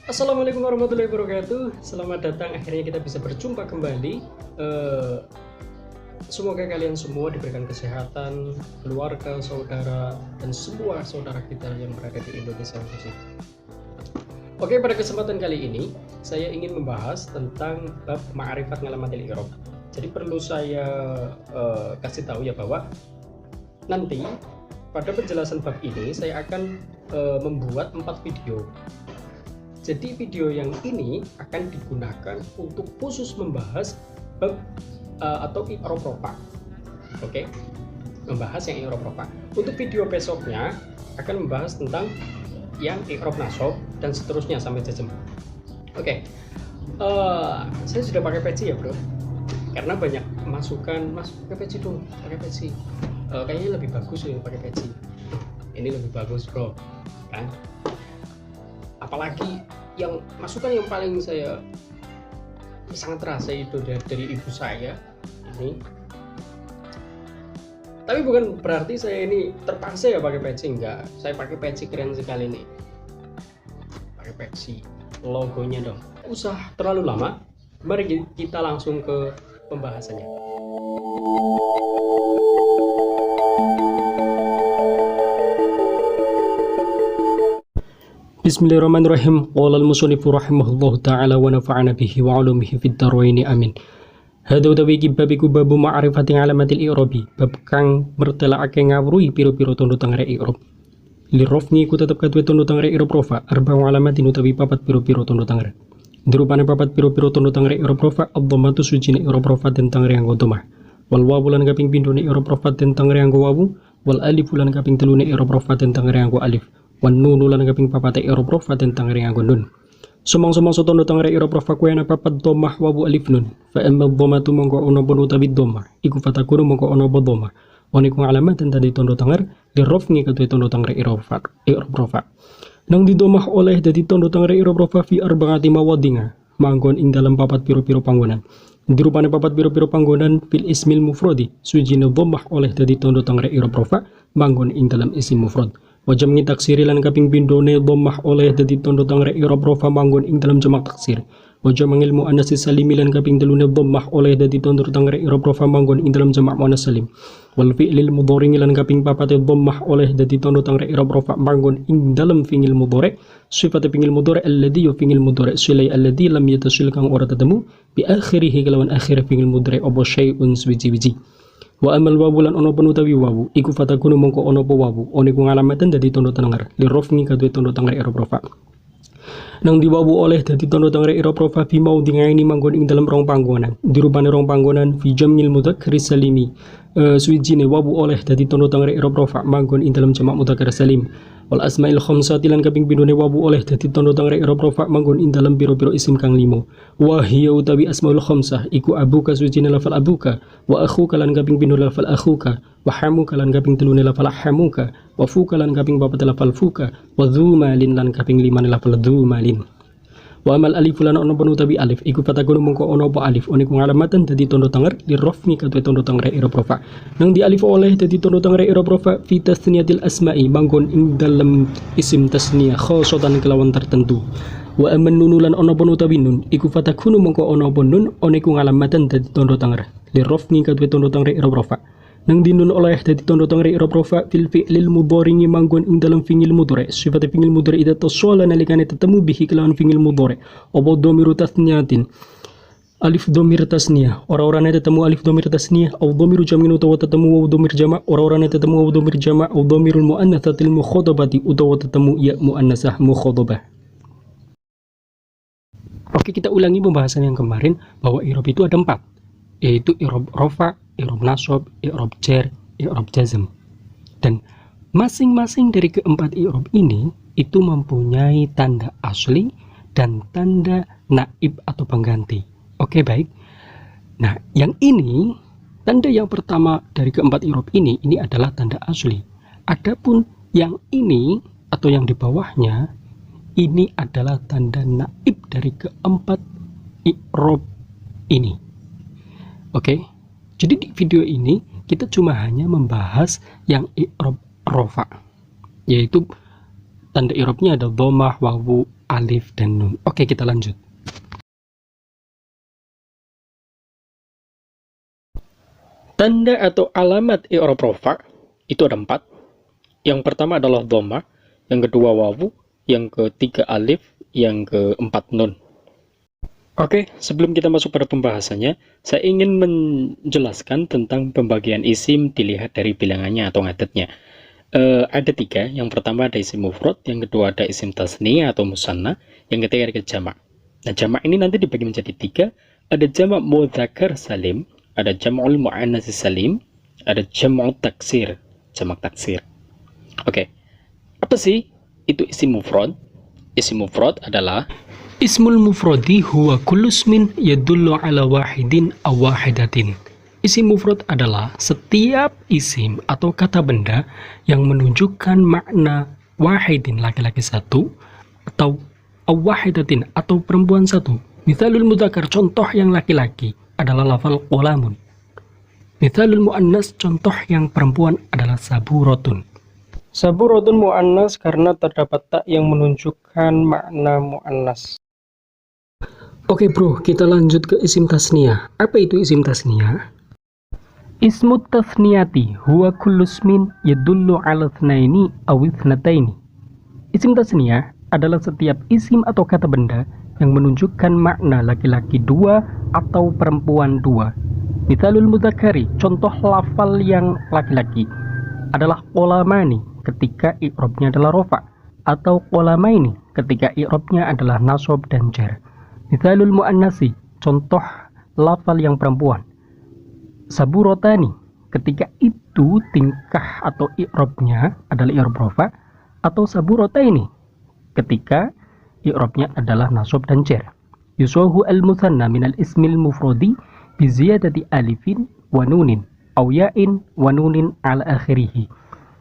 Assalamualaikum warahmatullahi wabarakatuh. Selamat datang, akhirnya kita bisa berjumpa kembali. Semoga kalian semua diberikan kesehatan, keluarga, saudara, dan semua saudara kita yang berada di Indonesia khususnya. Oke, pada kesempatan kali ini saya ingin membahas tentang bab ma'rifat ngalamatil i'rab. Jadi perlu saya kasih tahu ya bahwa nanti pada penjelasan bab ini saya akan membuat 4 video. Jadi video yang ini akan digunakan untuk khusus membahas bab atau i'rab rofa. Oke, membahas yang i'rab rofa. Untuk video besoknya akan membahas tentang yang i'rab nasab dan seterusnya sampai jazm. Oke, saya sudah pakai peci ya bro, karena banyak masukan, mas pakai peci dong, pakai peci. Kayaknya lebih bagus ya pakai peci. Ini lebih bagus bro, kan? Apalagi yang masukan yang paling saya sangat terasa itu dari ibu saya ini. Tapi bukan berarti saya ini terpaksa ya pakai peci, enggak. Saya pakai peci keren sekali nih, pakai peci logonya dong. Usah terlalu lama, mari kita langsung ke pembahasannya. Bismillahirrahmanirrahim. Qala al-musannifu rahimahullahu ta'ala wa nafa'ana bihi wa 'ulumihi fid dharain amin. Hadza utawi babiku babu ma'rifati alamatil i'rabi, bab kang mertelake ngawruhi pira-pira tandha tangre i'rab. Lirafni ku tetep kadue tandha tangre i'rab rafa, arba'u alamatin utawi papat pira-pira tandha tangre. Dirupane papat pira-pira tandha tangre i'rab rafa, ad-dhammatu sujine i'rab rafa den tangre anggo dhammah. Wal wawu lan kaping pindhone i'rab rafa den tangre anggo wawu, wal alif lan kaping telune i'rab rafa den tangre anggo alif. Wan nunu lan kaping papate i'rab rafa den tangre anggo nun. Sumang-sumang tandha tangre i'rab rafa kuwi ana papat dhammah wawu alif nun. Fa amma dhammatu mongko ana bono utawi dhammah iku fatakunu mongko ana apa dhammah. Oni ku alamat den tadi tandha tangre di rafni kadue tandha tangre i'rab rafa. Nang di dhammah oleh dadi tandha tangre i'rab rafa fi arba'ati mawadhinga, manggon ing dalam papat pira-pira panggonan. Dirupane papat pira-pira panggonan fil ismil mufradi, sujine dhammah oleh dadi tandha tangre i'rab rafa manggon ing dalam isim mufrad. Wajam ngi taksiri lan kaping pindhone dhammah oleh dadi tandha tangre i'rab rafa manggon ing dalam jamak taksir. Wajam ngilmu muannas salim lan kaping telune dhammah oleh dadi tandha tangre i'rab rafa manggon ing dalam jamak muannas salim. Wal fi'lil mudhari lan kaping papate dhammah oleh dadi tandha tangre i'rab rafa manggon ing dalam fi'il mudhari. Sifat fi'il mudhari alladhi fi'il mudhari sulai alladhi lam yatasil kang ora tetemu bi akhirih kelawan akhir fi'il mudhari apa syai'un suwiji-wiji. Wa amal wawu lan ono penutawi wawu iku fatakunu mongko ono po wawu oni ku ngalamatan dadi tandha tangre li rafni kadue tandha tangre i'rab rafa. Nang diwawu oleh dadi tandha tangre i'rab rafa fi maudhi'aini manggon ing dalam rong panggonan. Dirupane rong panggonan fi jamil mudzakkar salimi, suwijine wawu oleh dadi tandha tangre i'rab rafa manggon ing dalam jamak mudzakkar salim. Wal asmail khamsati lan kaping pindhone wawu oleh dadi tandha tangre i'rab rafa manggon ing dalam pira-pira isim kang 5. Wa hiya utawi asmaul khamsah iku abuka suwijine lafal abuka, wa akhuka lan kaping pindhone lafal akhuka, wa hamuka lan kaping telune lafal hamuka, wa fuka lan kaping papat lafal fuka, wa dzu malin lan kaping 5 lafal dzu malin. Wa amal alif lan ono penutawi alif iku fatakunu mongko ono apa alif oni ku ngalamatan dadi tandha tangre li rafni kadue tandha tangre i'rab rafa. Nang di alif oleh dadi tandha tangre i'rab rafa fi tasniyatil asma'i manggon ing dalam isim tasniyah khosotan kelawan tertentu. Wa aman nunu lan ono penutawi nun iku fatakunu mongko ono apa nun oni ku ngalamatan dadi tandha tangre li rafni kadue tandha tangre i'rab rafa. Nang di nun oleh dadi tandha tangre i'rab rafa fil fi'lil mudhari manggon ing dalam fi'il mudhari. Sifat fi'il mudhari ida tasala nalikane tetemu bihi kelawan fi'il mudhari apa dhamiru tasniyatin alif dhamir tasniyah ora-orane tetemu alif dhamir tasniyah au dhamiru jam'in utawa tetemu wawu dhamir jama' ora-orane tetemu wawu dhamir jama' au dhamirul muannatsatil mukhadhabati utawa tetemu ya muannasah mukhadhabah. Oke, kita ulangi pembahasan yang kemarin bahwa i'rab itu ada 4, yaitu i'rab rafa, i'rab nasab, i'rab jar, i'rab jazm. Dan masing-masing dari keempat i'rab ini itu mempunyai tanda asli dan tanda naib atau pengganti. Oke, baik. Nah, yang ini tanda yang pertama dari keempat i'rab ini adalah tanda asli. Adapun yang ini atau yang di bawahnya ini adalah tanda naib dari keempat i'rab ini. Oke. Jadi di video ini kita cuma hanya membahas yang i'rab rafa, yaitu tanda i'rabnya ada dhammah, wawu, alif dan nun. Oke, kita lanjut. Tanda atau alamat i'rab rafa itu ada 4. Yang pertama adalah dhamma, yang kedua wawu, yang ketiga alif, yang keempat nun. Oke, sebelum kita masuk pada pembahasannya, saya ingin menjelaskan tentang pembagian isim dilihat dari bilangannya atau ngadatnya. Ada 3, yang pertama ada isim mufrad, yang kedua ada isim tasniyah atau musanna, yang ketiga ada jamak. Nah, jamak ini nanti dibagi menjadi 3, ada jamak mudzakkar salim, ada jam'ul mu'annas salim, ada jam'ut taksir, jamak taksir. Oke, apa sih itu isim mufrad? Isim mufrad adalah ismul mufradi huwa kullu ismin yadullu ala wahidin aw wahidatin. Isim mufrad adalah setiap isim atau kata benda yang menunjukkan makna wahidin laki-laki satu atau aw wahidatin atau perempuan satu. Mithalul mudzakkar, contoh yang laki-laki adalah lafal qolamun. Mithalul muannas, contoh yang perempuan adalah saburatun. Saburatun muannas karena terdapat tak yang menunjukkan makna muannas. Oke bro, kita lanjut ke isim tasniyah. Apa itu isim tasniyah? Ismut tasniyati huwa kullu ismin yadullu ala tsnaini aw tsnataini. Isim tasniyah adalah setiap isim atau kata benda yang menunjukkan makna laki-laki 2 atau perempuan 2. Mithalul mudzakkari, contoh lafal yang laki-laki adalah qolamani ketika i'rabnya adalah rafa, atau qolamaini ketika i'rabnya adalah nasab dan jar. Mithalul muannasi, contoh lafal yang perempuan, saburotani ketika itu tingkah atau i'rabnya adalah i'rab rafa, atau saburotaini ketika i'rabnya adalah nasab dan jar. Yuswahu al-musanna minal ismil mufradi bi ziyadati alifin wa nunin aw ya'in wa nunin ala akhirih.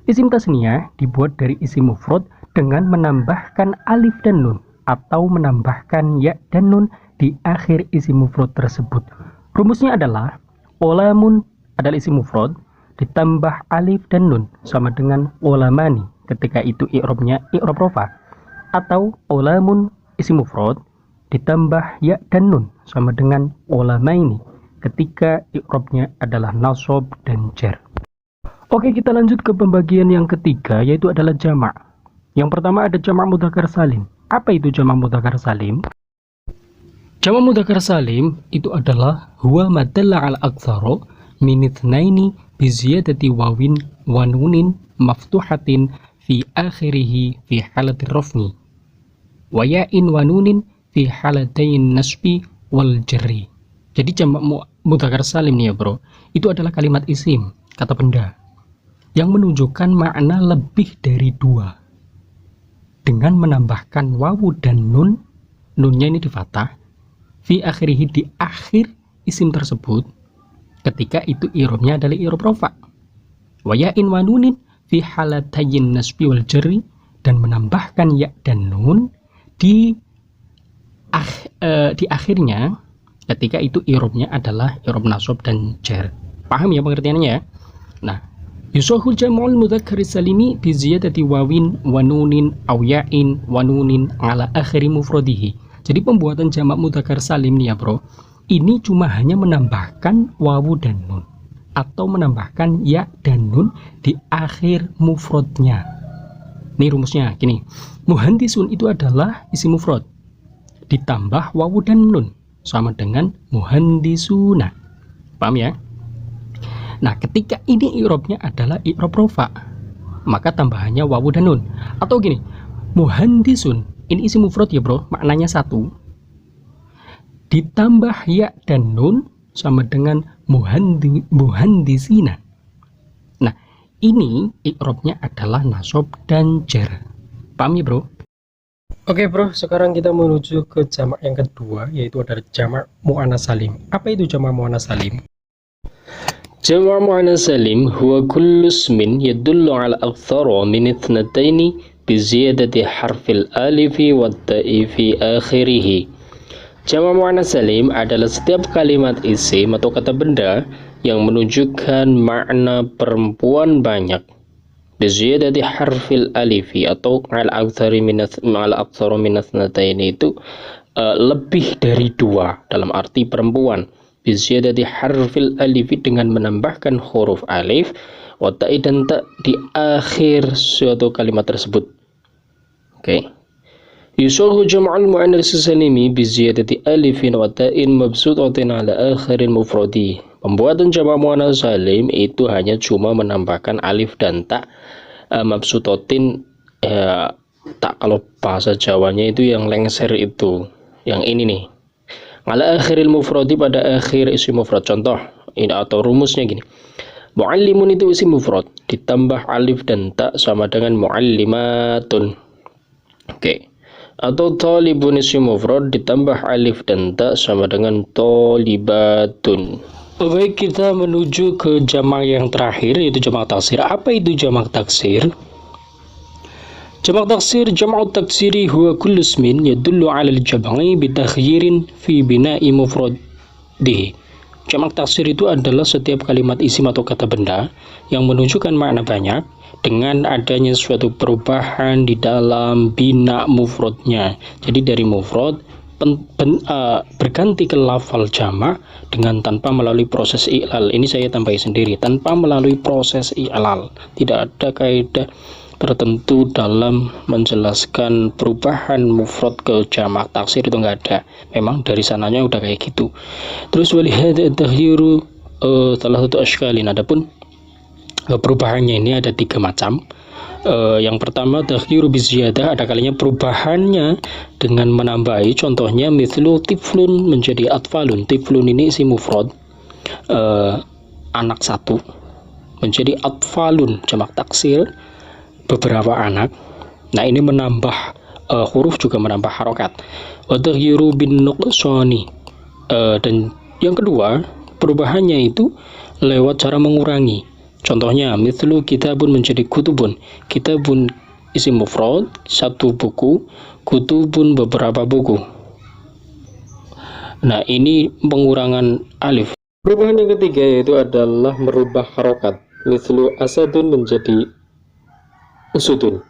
Isim tasniyah dibuat dari isim mufrad dengan menambahkan alif dan nun atau menambahkan ya dan nun di akhir isim mufrad tersebut. Rumusnya adalah qolamun adalah isim mufrad ditambah alif dan nun sama dengan qolamani ketika itu i'rabnya i'rab rafa, atau qolamun isim mufrad ditambah ya dan nun sama dengan qolamaini ketika i'rabnya adalah nasab dan jar. Oke, kita lanjut ke pembagian yang ketiga, yaitu adalah jamak. Yang pertama ada jamak mudzakkar salim. Apa itu jamak mudzakkar salim? Jamak mudzakkar salim itu adalah huwa madalla ala aktsara min itsnaini bi ziyadati wawin wa nunin maftuhatin fi akhirih fi halatir rafni wa ya'in wa nunin fi halatayn nasbi wal jarri. Jadi jamak mudzakkar salim nih ya bro, itu adalah kalimat isim, kata benda yang menunjukkan makna lebih dari 2 dengan menambahkan wawu dan nun. Nunnya ini di fathah fi akhirih, di akhir isim tersebut ketika itu i'rabnya adalah i'rab rafa, wa ya'in wa nunin fi halatayn nasbi wal jarri, dan menambahkan ya dan nun di akhirnya ketika itu i'rabnya adalah i'rab nasab dan jar. Paham ya pengertiannya ya? Nah, yusahul jam'ul mudzakkar salimi bi ziyadati wawin wa nunin aw ya'in wa nunin ala akhiri mufradihi. Jadi pembuatan jamak mudzakkar salim nih ya bro, ini cuma hanya menambahkan wawu dan nun atau menambahkan ya dan nun di akhir mufradnya. Nih rumusnya gini, muhandisun itu adalah isim mufrad ditambah wawu dan nun sama dengan muhandisuna. Paham ya? Nah, ketika ini i'rabnya adalah i'rab rafa, maka tambahannya wawu dan nun. Atau gini, muhandisun, ini isim mufrad ya bro, maknanya 1, ditambah ya dan nun sama dengan muhandisina. Nah, ini i'rabnya adalah nasab dan jar. Paham ya bro? Oke bro, sekarang kita menuju ke jamak yang kedua, yaitu adalah jamak muannas salim. Apa itu jamak muannas salim? Jamak muannas salim huwa kullu ismin yadullu ala aktsara min ithnataini bi ziyadati harfil alifi wat ta'i fi akhirih. Jamak muannas salim adalah setiap kalimat isim atau kata benda yang menunjukkan makna perempuan banyak Biziyadati harfil alifi atau al-aktsari min athnataini itu lebih dari dua, dalam arti perempuan. Biziyadati harfil alifi dengan menambahkan huruf alif wa ta'i dan ta di akhir suatu kalimat tersebut. Oke. Yusahu jam'ul muannas salimi biziyadati alifin wa ta'in mabsutatin ala akhirin mufradi. Pembuatan jamak muannas salim itu hanya cuma menambahkan alif dan ta mabsutatin, tak kalau bahasa Jawanya itu yang lengser itu. Yang ini nih. Ala akhiril mufradi, pada akhir isim mufrad. Contoh ini atau rumusnya gini. Muallimun itu isim mufrad ditambah alif dan ta sama dengan muallimatun. Oke. Atau talibun isim mufrad ditambah alif dan ta sama dengan talibatun. Baik, kita menuju ke jamak yang terakhir, yaitu jamak taksir. Apa itu jamak taksir? Jamak taksir, jamak taksiri huwa kullu ismin yadullu 'ala al-jam'i bi takhyirin fi bina'i mufradihi. Jamak taksir itu adalah setiap kalimat isim atau kata benda yang menunjukkan makna banyak dengan adanya suatu perubahan di dalam bina mufradnya. Jadi dari mufrad berganti ke lafal jamak dengan tanpa melalui proses i'lal. Ini saya tambahin sendiri, tanpa melalui proses i'lal. Tidak ada kaidah tertentu dalam menjelaskan perubahan mufrad ke jamak taksir, itu enggak ada. Memang dari sananya udah kayak gitu. Terus walihada takhyiru salah satu askalin. Adapun perubahannya ini ada 3 macam. Yang pertama takhyiru biziyadah, ada kalinya perubahannya dengan menambahi. Contohnya mithlu tiflun menjadi atfalun. Tiflun ini isi mufrad, anak satu, menjadi atfalun jamak taksir, beberapa anak. Nah, ini menambah huruf, juga menambah harokat. Wa taghyiru bin nuqsani, dan yang kedua perubahannya itu lewat cara mengurangi. Contohnya mithlu kitabun menjadi kutubun. Kitabun isim mufrad, satu buku, kutubun beberapa buku. Nah, ini pengurangan alif. Perubahan yang ketiga yaitu adalah merubah harokat. Mithlu asadun menjadi usudun.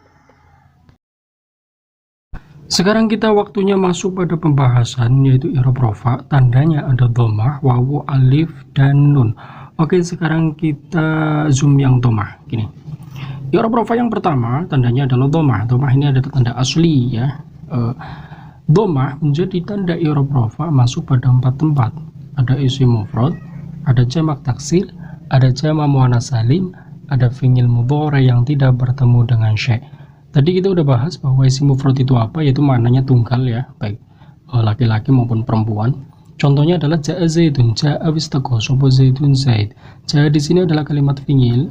Sekarang kita waktunya masuk pada pembahasan, yaitu i'rab rafa. Tandanya ada dhammah, wawu, alif, dan nun. Oke, sekarang kita zoom yang dhammah. Gini. I'rab rafa yang pertama tandanya adalah dhammah. Dhammah ini ada tanda asli ya. Dhammah menjadi tanda i'rab rafa masuk pada 4 tempat. Ada isim mufrad, ada jamak taksir, ada jamak muannats salim, ada fi'il mudhari yang tidak bertemu dengan syai'. Tadi kita udah bahas bahwa isim mufrad itu apa, yaitu maknanya tunggal ya, baik laki-laki maupun perempuan. Contohnya adalah ja'a zaidun, ja'a wistaqo, sopo zaidun zaid. Ja'a di sini adalah kalimat fi'il,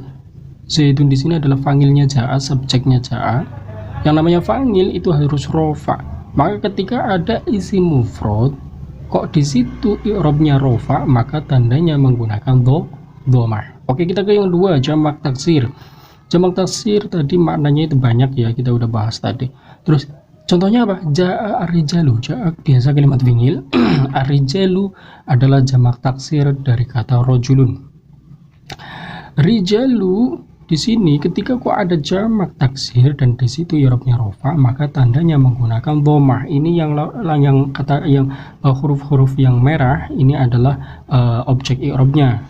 zaidun di sini adalah fa'ilnya ja'a, subjeknya ja'a. Yang namanya fa'il itu harus rofa. Maka ketika ada isim mufrad kok di situ i'rabnya rofa, maka tandanya menggunakan dhammah. Oke, kita ke yang kedua, jamak taksir. Jamak taksir tadi maknanya itu banyak ya, kita udah bahas tadi. Terus contohnya apa? Ja'a ar-rijalu. Ja'a biasa kalimat fi'il. Ar-rijalu adalah jamak taksir dari kata rojulun. Rijalu di sini ketika kok ada jamak taksir dan di situ i'rabnya rofa, maka tandanya menggunakan dhammah. Ini yang kata yang huruf-huruf yang merah ini adalah objek i'rabnya.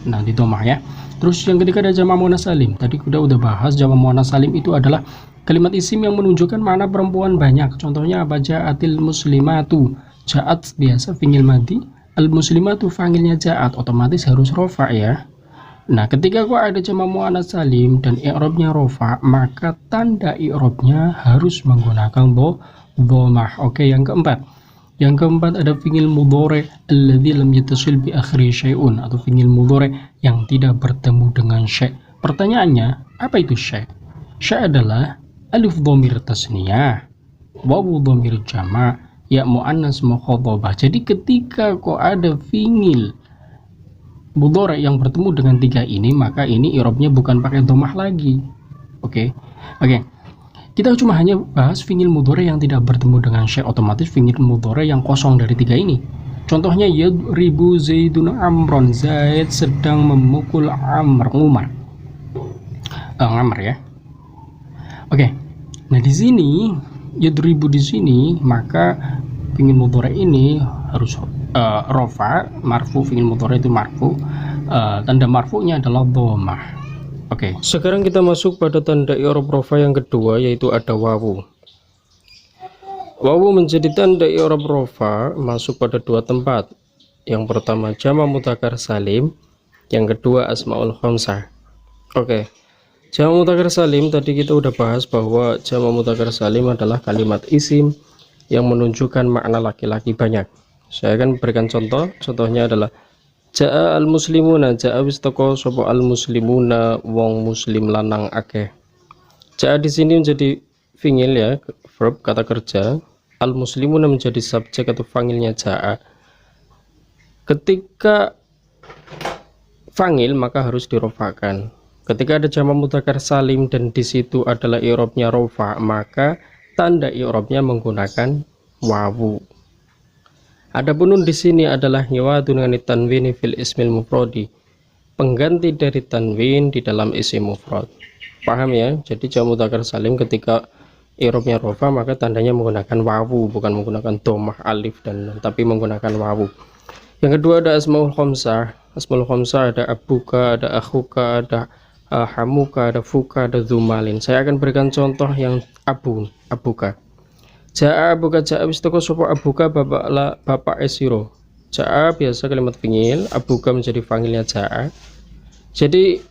Nah, di dhammah ya. Terus yang ketiga ada jamak muannats salim. Tadi udah bahas jamak muannats salim itu adalah kalimat isim yang menunjukkan makna perempuan banyak. Contohnya apa? Ja'atil muslimatu. Ja'at biasa fi'il madhi, al muslimatu fa'ilnya ja'at, otomatis harus rofa ya. Nah, ketika kok ada jamak muannats salim dan i'rabnya rofa, maka tanda i'rabnya harus menggunakan dhammah. Oke, yang keempat. Yang keempat ada fi'il mudhari alladzi lam yattasil bi akhiri syai'un, atau fi'il mudhari yang tidak bertemu dengan syai'. Pertanyaannya, apa itu syai'? Syai' adalah alif dhamir tasniyah, wawu dhamir jama', ya muannas mukhatabah. Jadi ketika kok ada fi'il mudhari yang bertemu dengan 3 ini, maka ini i'rabnya bukan pakai dhammah lagi. Oke. Kita cuma hanya bahas fi'il mudhari yang tidak bertemu dengan syai', otomatis fi'il mudhari yang kosong dari 3 ini. Contohnya yadribu zaidun amron, Zaid sedang memukul Amr, Umar. Ngamr ya. Oke. Nah, di sini yadribu di sini maka fi'il mudhari ini harus rofa, marfu. Fi'il mudhari itu marfu, tanda marfu'nya adalah dhammah. Oke. Sekarang kita masuk pada tanda i'rab rofa yang kedua, yaitu ada wawu. Wawu menjadi tanda i'rab rofa masuk pada dua tempat. Yang pertama jama' mudzakkar salim, yang kedua asmaul khamsah. Oke. Jama' mudzakkar salim tadi kita udah bahas bahwa jama' mudzakkar salim adalah kalimat isim yang menunjukkan makna laki-laki banyak. Saya akan berikan contoh. Contohnya adalah ja'a al muslimuna, ja'a wis teko sapa al muslimuna wong muslim lanang akeh. Ja'a di sini menjadi fi'il ya, verb kata kerja. Al muslimuna menjadi subjek atau fa'ilnya ja'a. Ketika fa'il maka harus dirofakan. Ketika ada jama' mudzakkar salim dan di situ adalah i'rabnya rofa, maka tanda i'rabnya menggunakan wawu. Adapun nun di sini adalah nyawadun dengan tanwini fil ismil mufradi, pengganti dari tanwin di dalam isim mufrad. Paham ya? Jadi jama' mudzakkar salim ketika i'rabnya rofa maka tandanya menggunakan wawu, bukan menggunakan dhammah, alif dan nun, tapi menggunakan wawu. Yang kedua ada asmaul khamsah. Asmaul khamsah ada abuka, ada akhuka, ada hamuka, ada fuka, ada zumalin. Saya akan berikan contoh yang abuka. Ja'a abuka, ja'a wis teko sapa abuka bapak esiro. Ja'a biasa kalimat fi'il, abuka menjadi fa'ilnya ja'a. Jadi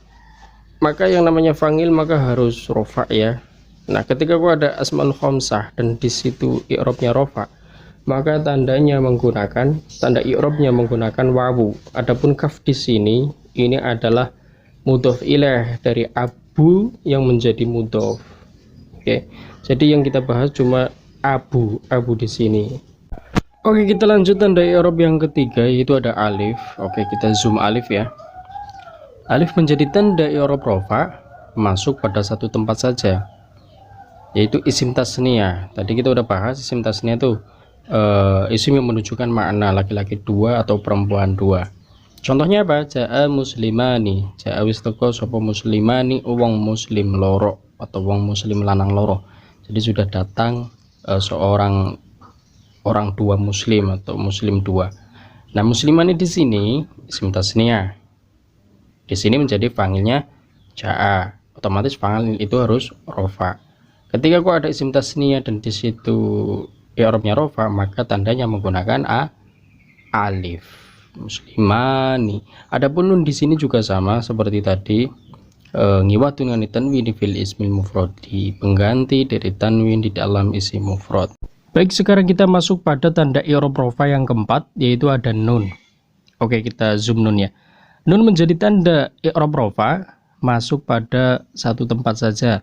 maka yang namanya fa'il maka harus rofa ya. Nah, ketika ada asmaul khamsah dan di situ i'rabnya rofa, maka tandanya menggunakan tanda i'rabnya menggunakan wawu. Adapun kaf di sini ini adalah mudhof ilaih dari abu yang menjadi mudhof. Oke. Jadi yang kita bahas cuma abu di sini. Oke, kita lanjut tanda i'rab yang ketiga, yaitu ada alif. Oke, kita zoom alif ya. Alif menjadi tanda i'rab rofa masuk pada satu tempat saja, yaitu isim tasniyah. Tadi kita udah bahas isim tasniyah itu isim yang menunjukkan makna laki-laki dua atau perempuan dua. Contohnya apa? Ja'a muslimani, ja'a wis teko sapa muslimani wong muslim loro atau wong muslim lanang loro. Jadi sudah datang seorang orang dua muslim atau muslim dua. Nah, muslimani di sini isim tasniyah. Di sini menjadi fa'ilnya ja'a. Otomatis fa'il itu harus rofa. Ketika ada isim tasniyah dan di situ i'rabnya rofa, maka tandanya menggunakan alif. Muslimani. Adapun nun di sini juga sama seperti tadi, ngiwatun dengan tanwin fil ismil mufradi, pengganti dari tanwin di dalam isim mufrad. Baik, sekarang kita masuk pada tanda i'rab rofa yang keempat, yaitu ada nun. Oke, kita zoom nun ya. Nun menjadi tanda i'rab rofa masuk pada satu tempat saja,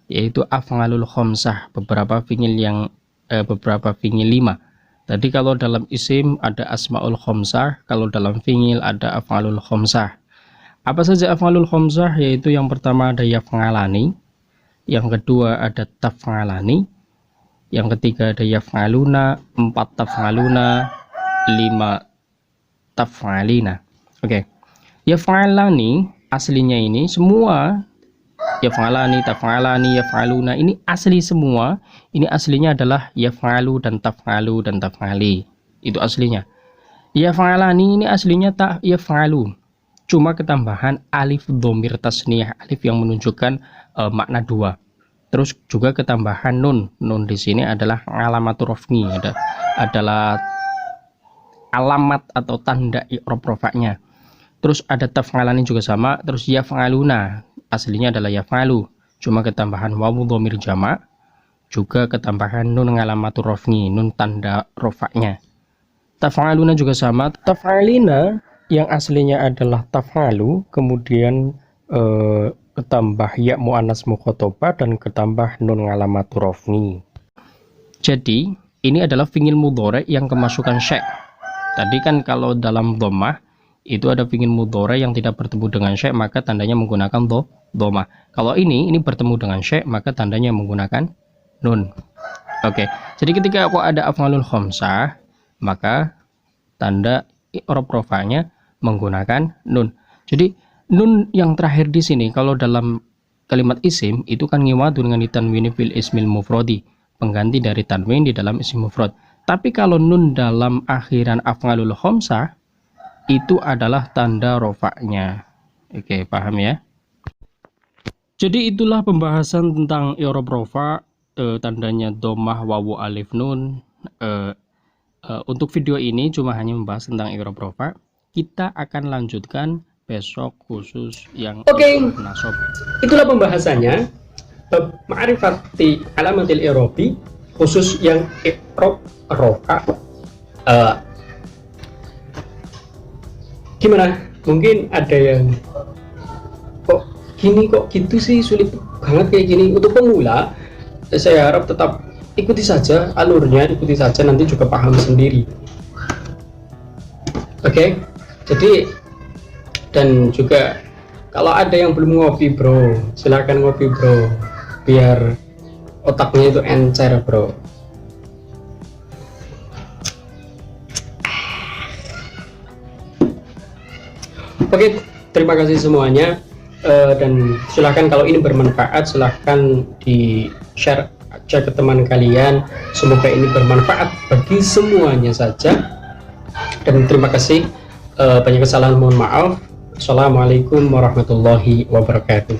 yaitu af'alul khamsah, beberapa fi'il 5. Tadi kalau dalam isim ada asmaul khamsah, kalau dalam fi'il ada af'alul khamsah. Apa saja af'alul khamsah? Yaitu yang pertama ada yaf'alani, yang kedua ada taf'alani, yang ketiga ada yaf'aluna, 4 taf'aluna, 5 taf'alina. Oke. Yaf'alani aslinya ini semua yaf'alani, taf'alani, yaf'aluna ini asli semua. Ini aslinya adalah yaf'alu dan taf'alu dan taf'ali. Itu aslinya. Yaf'alani ini aslinya tak yaf'alu. Cuma ketambahan alif dhamir tasniyah, alif yang menunjukkan makna dua. Terus juga ketambahan nun. Nun di sini adalah alamatur raf'i, adalah alamat atau tanda i'rab rofa'nya. Terus ada taf'alani juga sama. Terus yaf'aluna aslinya adalah yaf'alu, cuma ketambahan wawu dhamir jama', juga ketambahan nun alamatur raf'i, nun tanda rofa'nya. Taf'aluna juga sama. Taf'alina yang aslinya adalah taf'alu, kemudian ketambah ya mu'annas mukhatabah dan ketambah nun alamatur raf'i. Jadi ini adalah fi'il mudhari yang kemasukan syai'. Tadi kan kalau dalam dhammah itu ada fi'il mudhari yang tidak bertemu dengan syai', maka tandanya menggunakan dhammah. Kalau ini bertemu dengan syai', maka tandanya menggunakan nun. Oke. Jadi ketika ada af'alul khamsah, maka tanda i'rab rofa'nya menggunakan nun. Jadi nun yang terakhir di sini kalau dalam kalimat isim itu kan ngiwadu dengan ditanwini fil ismil mufrodi, pengganti dari tanwin di dalam isim mufrad. Tapi kalau nun dalam akhiran af'alul khamsah itu adalah tanda rofaknya. Oke, paham ya? Jadi itulah pembahasan tentang i'rab rofa, tandanya dhammah, wawu, alif, nun. Untuk video ini cuma hanya membahas tentang i'rab rofa. Kita akan lanjutkan besok khusus yang nasab. Itulah pembahasannya bab ma'rifati alamatil i'rabi khusus yang i'rab rofa. Gimana? Mungkin ada yang kok gini, kok gitu sih, sulit banget kayak gini. Untuk pemula, saya harap tetap ikuti saja alurnya, ikuti saja, nanti juga paham sendiri. Oke, jadi dan juga kalau ada yang belum ngopi bro, silahkan ngopi bro, biar otaknya itu encer bro. Oke, terima kasih semuanya. Dan silahkan kalau ini bermanfaat, silahkan di share aja ke teman kalian. Semoga ini bermanfaat bagi semuanya saja. Dan terima kasih. Banyak kesalahan mohon maaf. Assalamualaikum warahmatullahi wabarakatuh.